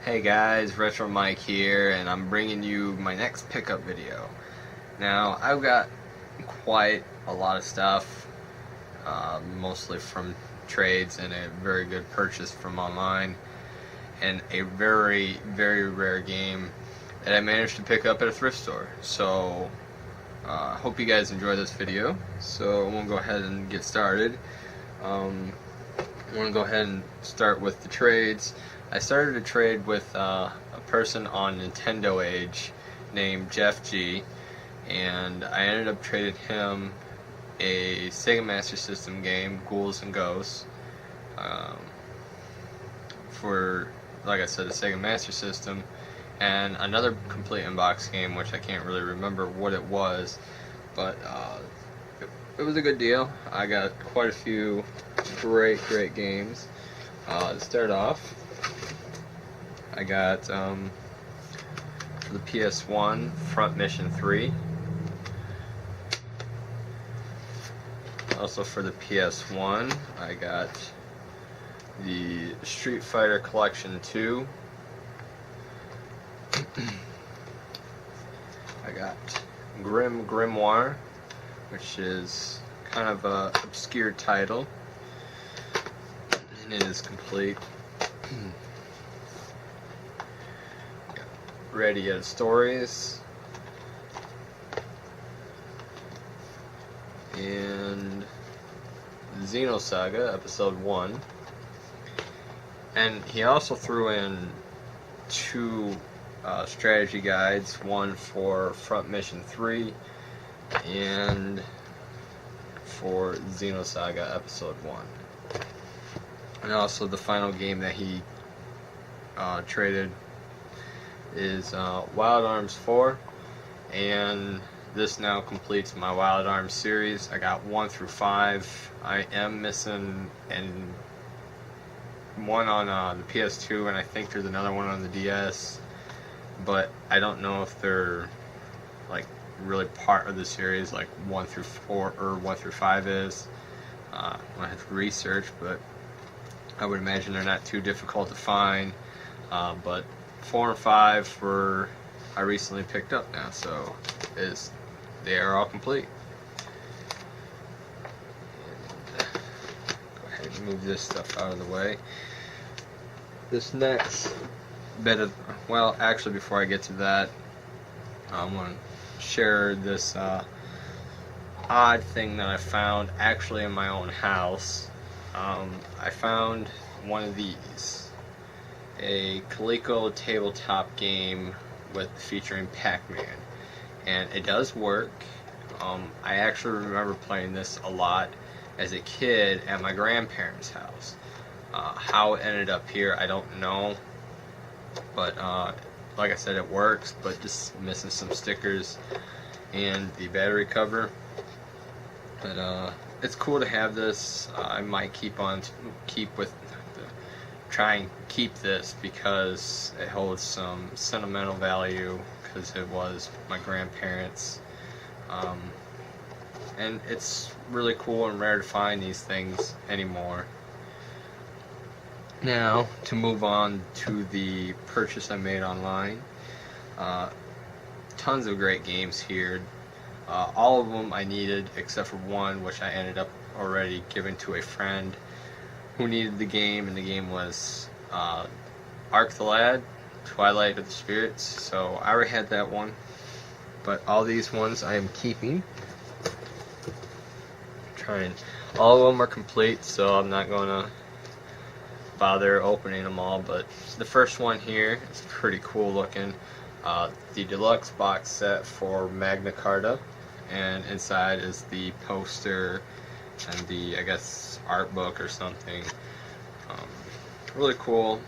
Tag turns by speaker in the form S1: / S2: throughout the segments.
S1: Hey guys, Retro Mike here, and I'm bringing you my next pickup video. Now, I've got quite a lot of stuff, mostly from trades and a very good purchase from online, and a very, very rare game that I managed to pick up at a thrift store. So, I hope you guys enjoy this video. So, we'll go ahead and get started. I want to go ahead and start with the trades. I started a trade with a person on Nintendo Age named Jeff G, and I ended up trading him a Sega Master System game, Ghouls and Ghosts, for, like I said, a Sega Master System, and another complete inbox game, which I can't really remember what it was, but it was a good deal. I got quite a few great games. To start off, I got for the PS1 Front Mission 3. Also for the PS1, I got the Street Fighter Collection 2. I got Grimoire, which is kind of a obscure title, and it is complete. Radiata Stories, and Xenosaga Episode 1, and he also threw in two strategy guides, one for Front Mission 3 and for Xenosaga Episode 1. And also the final game that he traded is Wild Arms 4, and this now completes my Wild Arms series. I got 1 through 5. I am missing one on the PS2, and I think there's another one on the DS, but I don't know if they're like really part of the series like 1 through 4 or 1 through 5 is. I have to research, but I would imagine they're not too difficult to find, but 4 and 5 were I recently picked up now, so they are all complete. And, go ahead and move this stuff out of the way. This next bit of, well, actually before I get to that, I want to share this odd thing that I found actually in my own house. I found one of these. A Coleco tabletop game featuring Pac-Man, and it does work. I actually remember playing this a lot as a kid at my grandparents' house. How it ended up here, I don't know, but like I said, it works, but just missing some stickers and the battery cover. But it's cool to have this. I might try and keep this because it holds some sentimental value, because it was my grandparents, and it's really cool and rare to find these things anymore. Now, to move on to the purchase I made online, tons of great games here. All of them I needed except for one, which I ended up already giving to a friend who needed the game, and the game was Ark the Lad, Twilight of the Spirits. So I already had that one, but all these ones I am keeping. All of them are complete, so I'm not gonna bother opening them all, but the first one here is pretty cool looking. The deluxe box set for Magna Carta, and inside is the poster and the, I guess, art book or something. Really cool.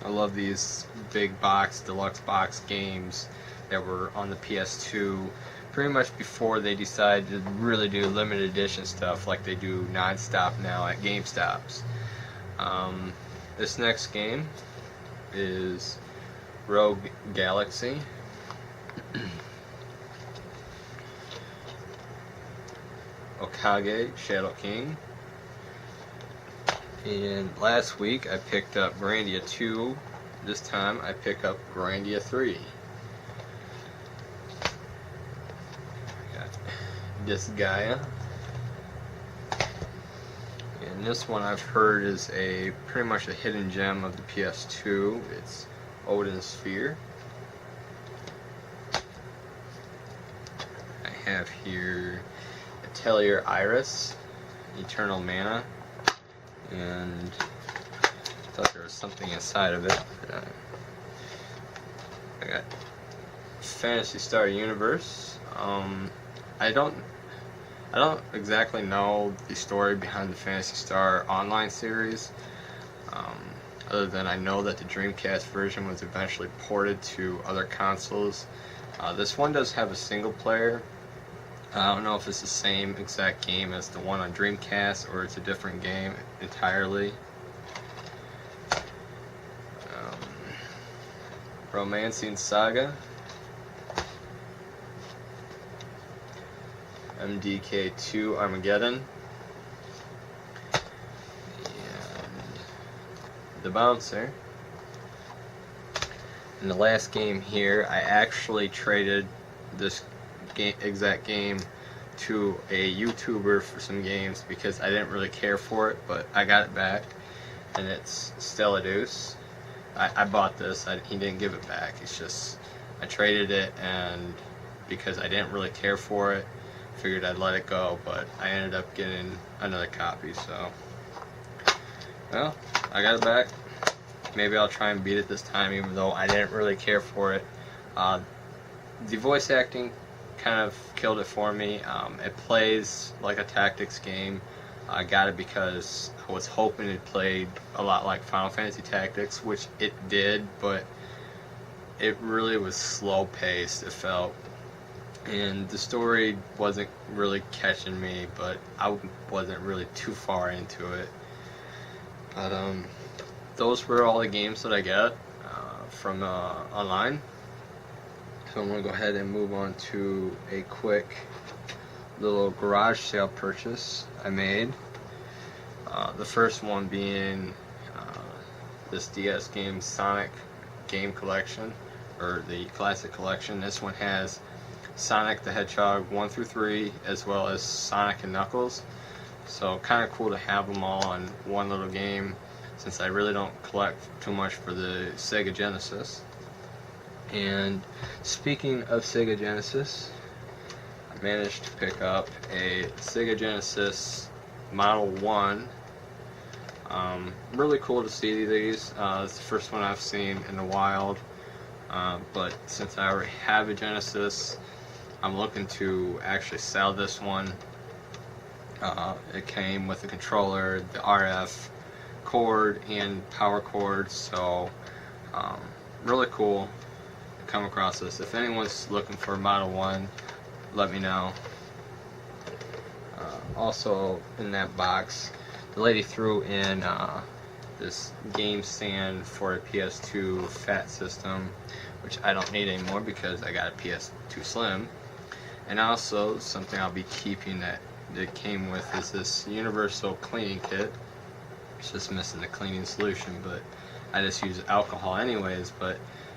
S1: I love these big box, deluxe box games that were on the PS2 pretty much before they decided to really do limited edition stuff like they do non-stop now at GameStops. This next game is Rogue Galaxy. Okage, Shadow King. And last week I picked up Grandia 2. This time I pick up Grandia 3. Got this Gaia. And this one I've heard is pretty much a hidden gem of the PS2. It's Odin's Sphere. I have here Atelier Iris, Eternal Mana, and I thought there was something inside of it. I got Phantasy Star Universe. I don't exactly know the story behind the Phantasy Star online series, other than I know that the Dreamcast version was eventually ported to other consoles. This one does have a single player. I don't know if it's the same exact game as the one on Dreamcast or it's a different game entirely. Romancing Saga. MDK2 Armageddon. And The Bouncer. In the last game here, I actually traded this exact game to a YouTuber for some games because I didn't really care for it, but I got it back, and it's Stella Deuce. I bought this, he didn't give it back. It's just I traded it, and because I didn't really care for it, figured I'd let it go, but I ended up getting another copy, so well, I got it back. Maybe I'll try and beat it this time, even though I didn't really care for it. The voice acting kind of killed it for me. It plays like a tactics game. I got it because I was hoping it played a lot like Final Fantasy Tactics, which it did, but it really was slow paced, it felt. And the story wasn't really catching me, but I wasn't really too far into it. But those were all the games that I got from online. So I'm going to go ahead and move on to a quick little garage sale purchase I made. The first one being this DS game Sonic game collection, or the classic collection. This one has Sonic the Hedgehog 1 through 3, as well as Sonic and Knuckles. So kind of cool to have them all on one little game, since I really don't collect too much for the Sega Genesis. And speaking of Sega Genesis, I managed to pick up a Sega Genesis Model 1. Really cool to see these. It's the first one I've seen in the wild. But since I already have a Genesis, I'm looking to actually sell this one. It came with the controller, the RF cord, and power cord, so really cool to come across this. If anyone's looking for a Model 1, let me know. Also in that box, the lady threw in this game stand for a PS2 Fat System, which I don't need anymore because I got a PS2 Slim. And also something I'll be keeping that came with is this universal cleaning kit. It's just missing the cleaning solution, but I just use alcohol anyways. But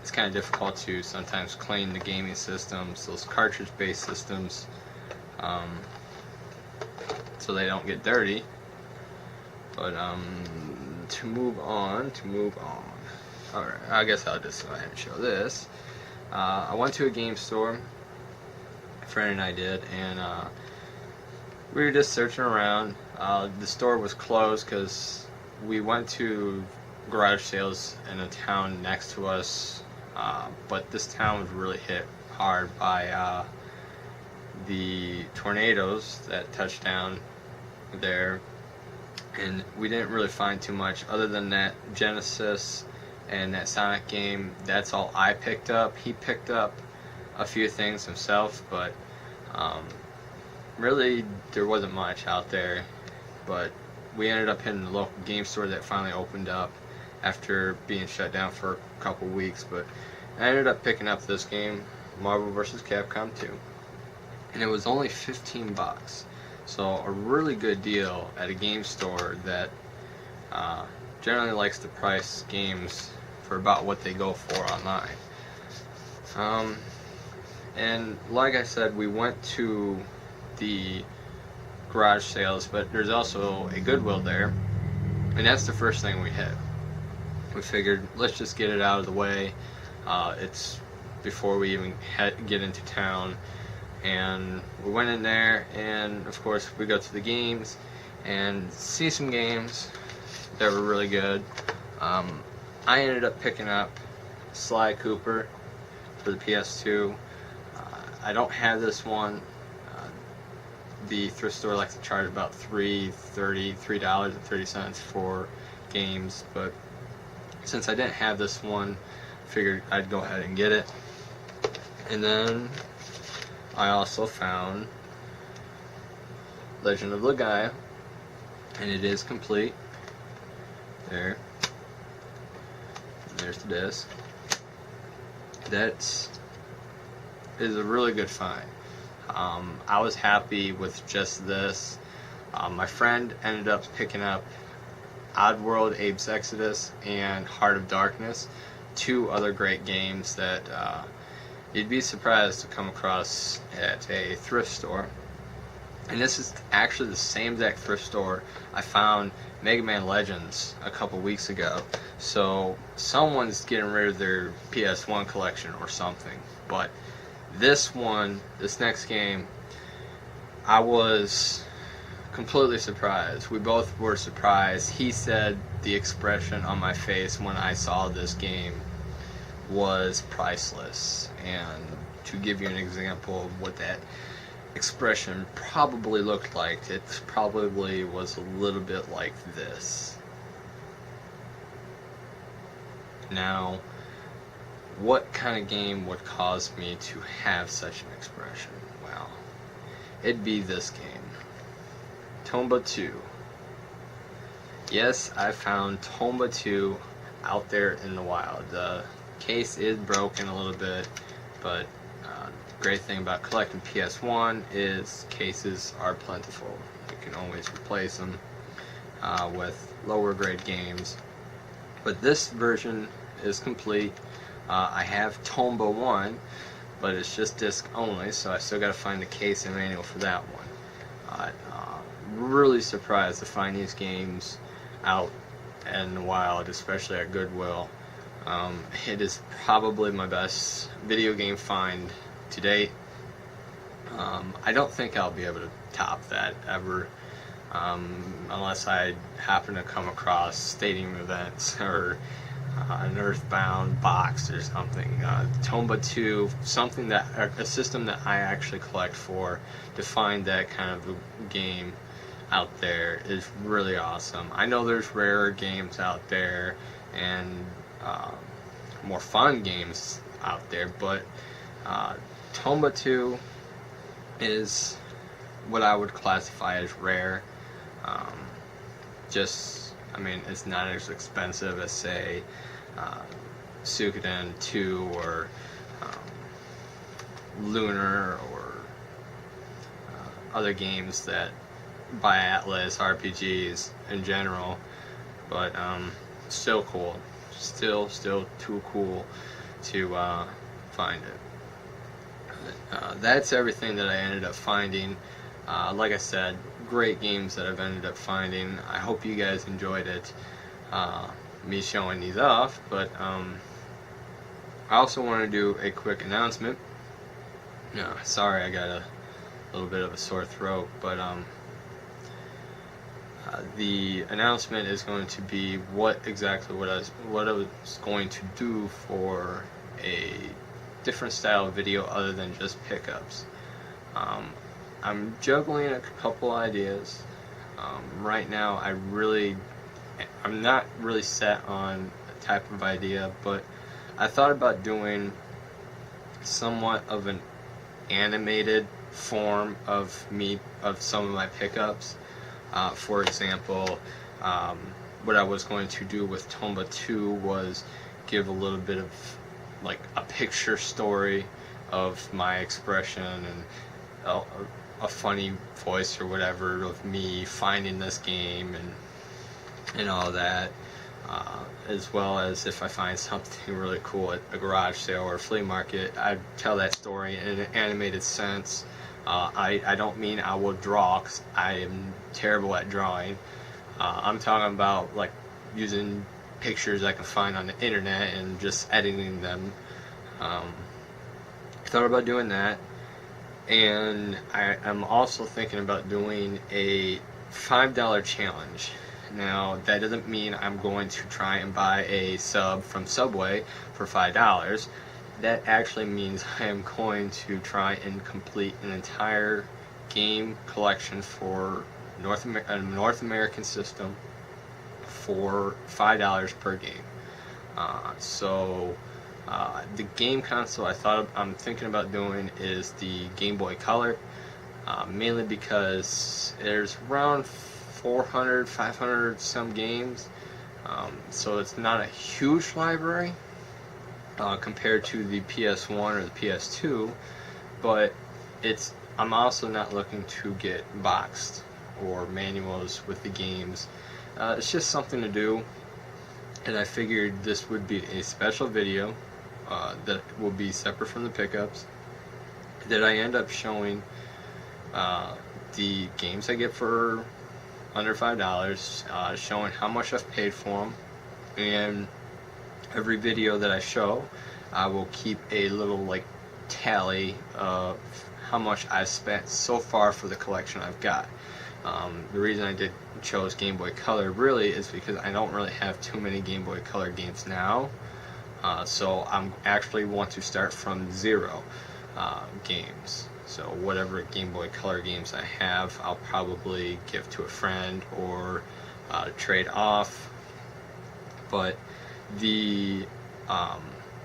S1: it's kind of difficult to sometimes clean the gaming systems, those cartridge-based systems, so they don't get dirty. But to move on. Alright, I guess I'll just go ahead and show this. I went to a game store, a friend and I did, and we were just searching around. The store was closed because we went to garage sales in a town next to us, but this town was really hit hard by the tornadoes that touched down there, and we didn't really find too much other than that Genesis and that Sonic game. That's all I picked up. He picked up a few things himself, but really there wasn't much out there. But we ended up hitting the local game store that finally opened up after being shut down for a couple weeks. But I ended up picking up this game, Marvel vs. Capcom 2, and it was only 15 bucks. So a really good deal at a game store that generally likes to price games for about what they go for online. And like I said, we went to the garage sales, but there's also a Goodwill there, and that's the first thing we hit. We figured, let's just get it out of the way. It's before we even get into town, and we went in there, and of course we go to the games and see some games that were really good. I ended up picking up Sly Cooper for the PS2. I don't have this one. The thrift store likes to charge about $3.30 for games, but since I didn't have this one, I figured I'd go ahead and get it. And then I also found Legend of Legaia, and it is complete. There's the disc. That is a really good find. I was happy with just this. My friend ended up picking up Oddworld, Abe's Exodus, and Heart of Darkness, two other great games that you'd be surprised to come across at a thrift store. And this is actually the same exact thrift store I found Mega Man Legends a couple weeks ago. So someone's getting rid of their PS1 collection or something. But this next game, I was completely surprised. We both were surprised. He said the expression on my face when I saw this game was priceless. And to give you an example of what that expression probably looked like, it probably was a little bit like this. Now, what kind of game would cause me to have such an expression? Well, it'd be this game, Tomba 2. Yes, I found Tomba 2 out there in the wild. The case is broken a little bit, but great thing about collecting PS1 is cases are plentiful. You can always replace them with lower grade games. But this version is complete. I have Tomba 1, but it's just disc only, so I still got to find the case and manual for that one. Really surprised to find these games out in the wild, especially at Goodwill. It is probably my best video game find to date. I don't think I'll be able to top that ever, unless I happen to come across Stadium Events or an Earthbound box or something. Tomba 2, a system that I actually collect for, to find that kind of a game out there is really awesome. I know there's rarer games out there and more fun games out there, but Tomba 2 is what I would classify as rare. It's not as expensive as, say, Suikoden 2 or Lunar or other games that by Atlas, RPGs in general, but still cool. Still too cool to find it. That's everything that I ended up finding. Like I said, great games that I've ended up finding. I hope you guys enjoyed it, me showing these off, but I also want to do a quick announcement. Sorry, I got a little bit of a sore throat, but the announcement is going to be what I was going to do for a different style of video other than just pickups. I'm juggling a couple ideas. Right now I'm not really set on a type of idea, but I thought about doing somewhat of an animated form of some of my pickups. For example, what I was going to do with Tomba 2 was give a little bit of like a picture story of my expression and a funny voice or whatever of me finding this game and and all that, as well as if I find something really cool at a garage sale or a flea market, I tell that story in an animated sense. I don't mean I will draw, 'cause I am terrible at drawing. I'm talking about like using pictures I can find on the internet and just editing them. I thought about doing that, and I'm also thinking about doing a $5 challenge. Now, that doesn't mean I'm going to try and buy a sub from Subway for $5. That actually means I am going to try and complete an entire game collection for a North American system for $5 per game. The game console I'm thinking about doing is the Game Boy Color, mainly because there's around 400, 500 some games, so it's not a huge library compared to the PS1 or the PS2, but I'm also not looking to get boxed or manuals with the games. It's just something to do, and I figured this would be a special video that will be separate from the pickups, that I end up showing the games I get for under $5, showing how much I've paid for them, and every video that I show, I will keep a little like tally of how much I've spent so far for the collection I've got. The reason I chose Game Boy Color really is because I don't really have too many Game Boy Color games now, so I'm actually want to start from zero games. So whatever Game Boy Color games I have, I'll probably give to a friend or trade off. But the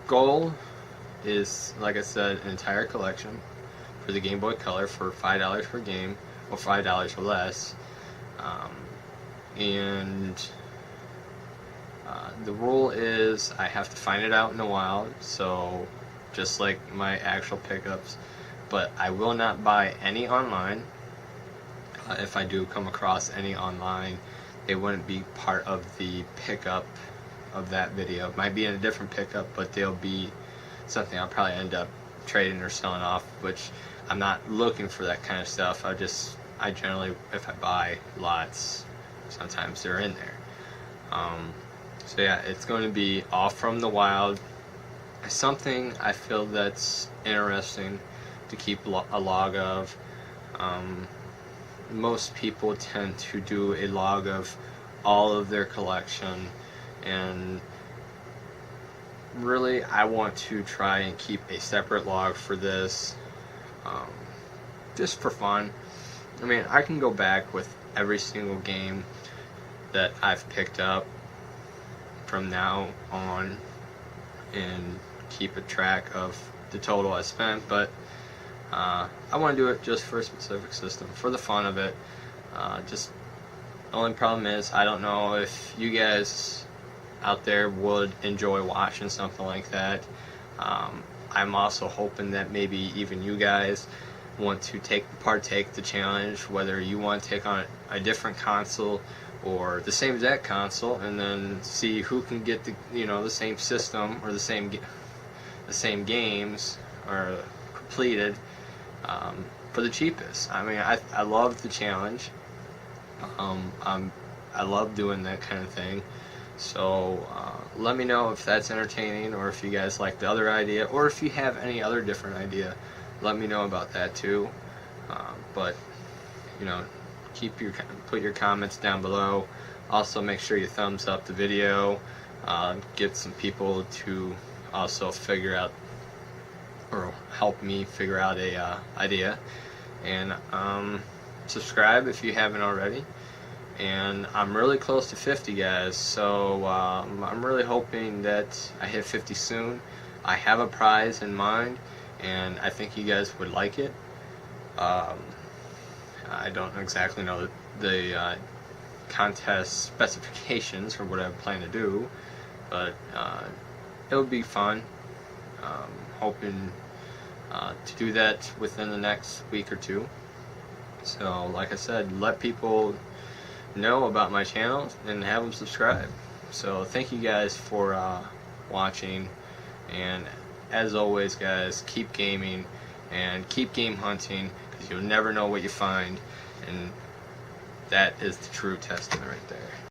S1: goal is, like I said, an entire collection for the Game Boy Color for $5 per game, or $5 or less. The rule is I have to find it out in the wild, so just like my actual pickups, but I will not buy any online. If I do come across any online, they wouldn't be part of the pickup of that video. It might be in a different pickup, but they'll be something I'll probably end up trading or selling off, which I'm not looking for that kind of stuff. I generally, if I buy lots, sometimes they're in there. So yeah, it's going to be all from the wild. Something I feel that's interesting to keep a log of. Most people tend to do a log of all of their collection, and really I want to try and keep a separate log for this, just for fun. I mean, I can go back with every single game that I've picked up from now on and keep a track of the total I spent, but I want to do it just for a specific system, for the fun of it. Just the only problem is I don't know if you guys out there would enjoy watching something like that. I'm also hoping that maybe even you guys want to partake the challenge, whether you want to take on a different console or the same exact console, and then see who can get the same system or the same games or completed for the cheapest. I mean, I love the challenge. I love doing that kind of thing. So let me know if that's entertaining, or if you guys like the other idea, or if you have any other different idea. Let me know about that too. But put your comments down below. Also, make sure you thumbs up the video. Get some people to also figure out, or help me figure out a idea, and subscribe if you haven't already. And I'm really close to 50, guys, so I'm really hoping that I hit 50 soon. I have a prize in mind, and I think you guys would like it. I don't exactly know the contest specifications or what I plan to do, but it would be fun. Hoping to do that within the next week or two. So like I said, let people know about my channel and have them subscribe. So thank you guys for watching, and as always guys, keep gaming and keep game hunting, because you'll never know what you find, and that is the true testament right there.